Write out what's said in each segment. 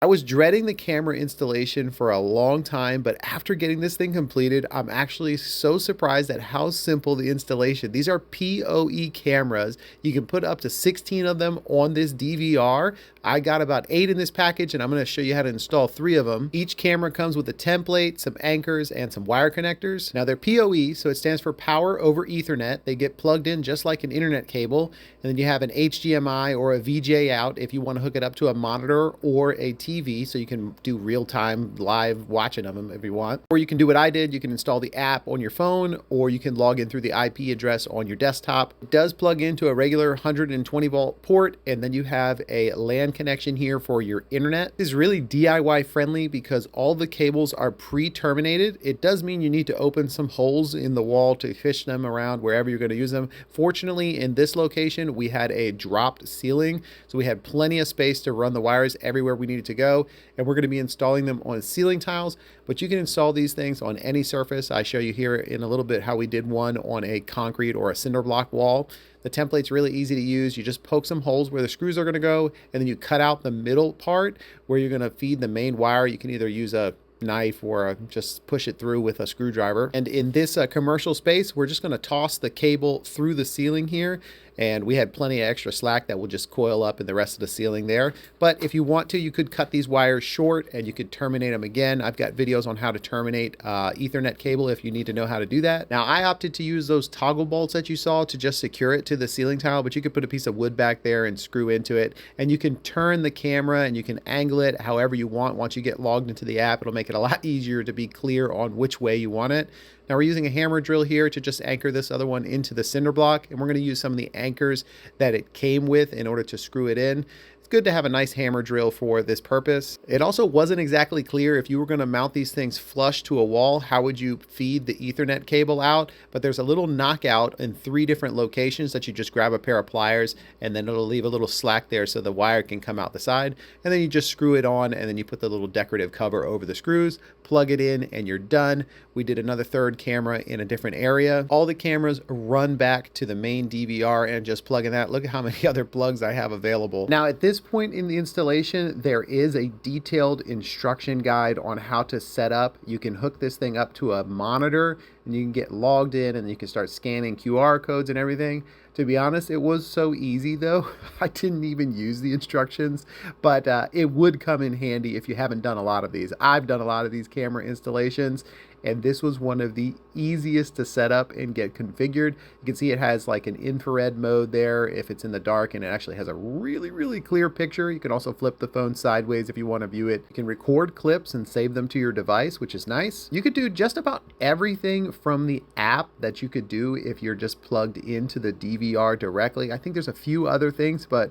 I was dreading the camera installation for a long time, but after getting this thing completed, I'm actually so surprised at how simple the installation. These are PoE cameras. You can put up to 16 of them on this DVR. I got about 8 in this package, and I'm going to show you how to install 3 of them. Each camera comes with a template, some anchors, and some wire connectors. Now they're PoE, so it stands for Power over Ethernet. They get plugged in just like an internet cable, and then you have an HDMI or a VJ out if you want to hook it up to a monitor or a TV, so you can do real-time live watching of them if you want. Or you can do what I did. You can install the app on your phone, or you can log in through the IP address on your desktop. It does plug into a regular 120 volt port, and then you have a LAN connection here for your internet. This is really DIY friendly because all the cables are pre-terminated. It does mean you need to open some holes in the wall to fish them around wherever you're going to use them. Fortunately, in this location, we had a dropped ceiling, so we had plenty of space to run the wires everywhere we needed to go, and we're going to be installing them on ceiling tiles, but you can install these things on any surface. I show you here in a little bit how we did one on a concrete or a cinder block wall. The template's really easy to use. You just poke some holes where the screws are going to go, and then you cut out the middle part where you're going to feed the main wire. You can either use a knife or just push it through with a screwdriver. And in this commercial space, we're just going to toss the cable through the ceiling here, and we had plenty of extra slack that will just coil up in the rest of the ceiling there. But if you want to, you could cut these wires short and you could terminate them again. I've got videos on how to terminate Ethernet cable if you need to know how to do that. Now, I opted to use those toggle bolts that you saw to just secure it to the ceiling tile, but you could put a piece of wood back there and screw into it, and you can turn the camera and you can angle it however you want. Once you get logged into the app, it'll make it a lot easier to be clear on which way you want it. Now we're using a hammer drill here to just anchor this other one into the cinder block, and we're going to use some of the anchors that it came with in order to screw it in. It's good to have a nice hammer drill for this purpose. It also wasn't exactly clear if you were going to mount these things flush to a wall, how would you feed the Ethernet cable out? But there's a little knockout in 3 different locations that you just grab a pair of pliers, and then it'll leave a little slack there so the wire can come out the side, and then you just screw it on, and then you put the little decorative cover over the screws, plug it in, and you're done. We did another third camera in a different area. All the cameras run back to the main DVR and just plug in that. Look at how many other plugs I have available. Now at this point in the installation, there is a detailed instruction guide on how to set up. You can hook this thing up to a monitor and you can get logged in and you can start scanning QR codes and everything. To be honest, it was so easy though. I didn't even use the instructions, but it would come in handy if you haven't done a lot of these. I've done a lot of these camera installations, and this was one of the easiest to set up and get configured. You can see it has like an infrared mode there if it's in the dark, and it actually has a really clear picture. You can also flip the phone sideways if you want to view it. You can record clips and save them to your device, which is nice. You could do just about everything from the app that you could do if you're just plugged into the DVR directly. I think there's a few other things, but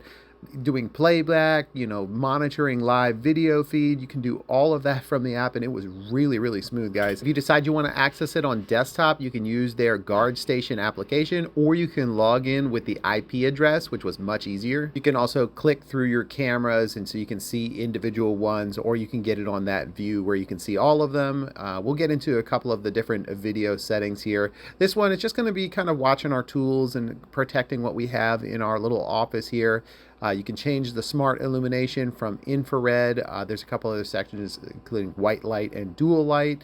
doing playback, monitoring live video feed, you can do all of that from the app, and it was really smooth, guys. If you decide you want to access it on desktop, you can use their GuardStation application, or you can log in with the IP address, which was much easier. You can also click through your cameras, and so you can see individual ones, or you can get it on that view where you can see all of them. We'll get into a couple of the different video settings here. This one is just going to be kind of watching our tools and protecting what we have in our little office here. You can change the smart illumination from infrared. There's a couple other sections, including white light and dual light.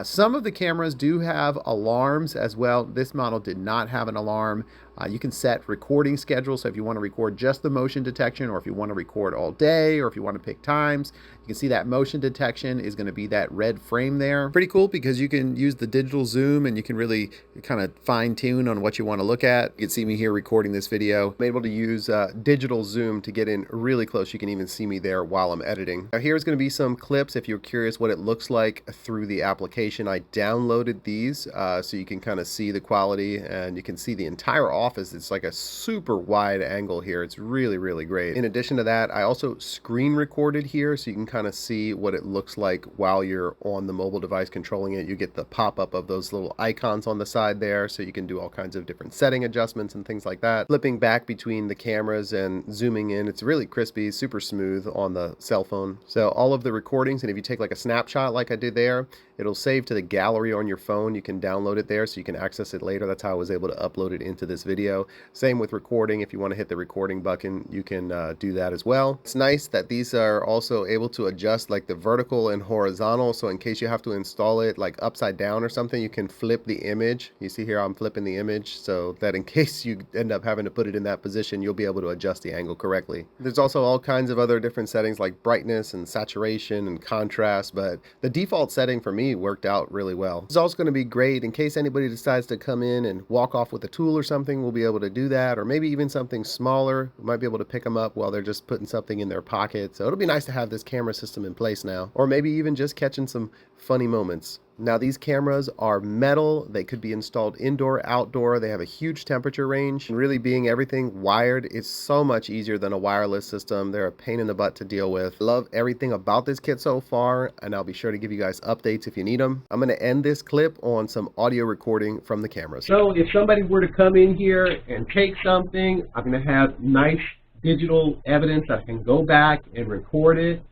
Some of the cameras do have alarms as well. This model did not have an alarm. You can set recording schedules, so if you want to record just the motion detection, or if you want to record all day, or if you want to pick times, you can see that motion detection is going to be that red frame there. Pretty cool because you can use the digital zoom and you can really kind of fine tune on what you want to look at. You can see me here recording this video. I'm able to use digital zoom to get in really close. You can even see me there while I'm editing. Now here's going to be some clips if you're curious what it looks like through the application. I downloaded these so you can kind of see the quality, and you can see the entire office. It's like a super wide angle here. It's really great. In addition to that, I also screen recorded here so you can kind of see what it looks like while you're on the mobile device controlling it. You get the pop-up of those little icons on the side there, so you can do all kinds of different setting adjustments and things like that. Flipping back between the cameras and zooming in, it's really crispy, super smooth on the cell phone. So all of the recordings, and if you take like a snapshot like I did there, it'll save to the gallery on your phone. You can download it there so you can access it later. That's how I was able to upload it into this video. video. Same with recording. If you want to hit the recording button, you can do that as well. It's nice that these are also able to adjust like the vertical and horizontal, so in case you have to install it like upside down or something, you can flip the image. You see here I'm flipping the image so that in case you end up having to put it in that position, you'll be able to adjust the angle correctly. There's also all kinds of other different settings like brightness and saturation and contrast, but the default setting for me worked out really well. It's also going to be great in case anybody decides to come in and walk off with a tool or something. We'll be able to do that, or maybe even something smaller. We might be able to pick them up while they're just putting something in their pocket. So it'll be nice to have this camera system in place now, or maybe even just catching some funny moments. Now these cameras are metal. They could be installed indoor, outdoor. They have a huge temperature range. And really being everything wired, it's so much easier than a wireless system. They're a pain in the butt to deal with. Love everything about this kit so far, and I'll be sure to give you guys updates if you need them. I'm going to end this clip on some audio recording from the cameras. So if somebody were to come in here and take something, I'm going to have nice digital evidence. I can go back and record it.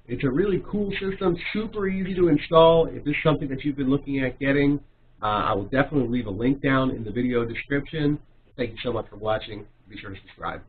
It's a really cool system, super easy to install. If this is something that you've been looking at getting, I will definitely leave a link down in the video description. Thank you so much for watching. Be sure to subscribe.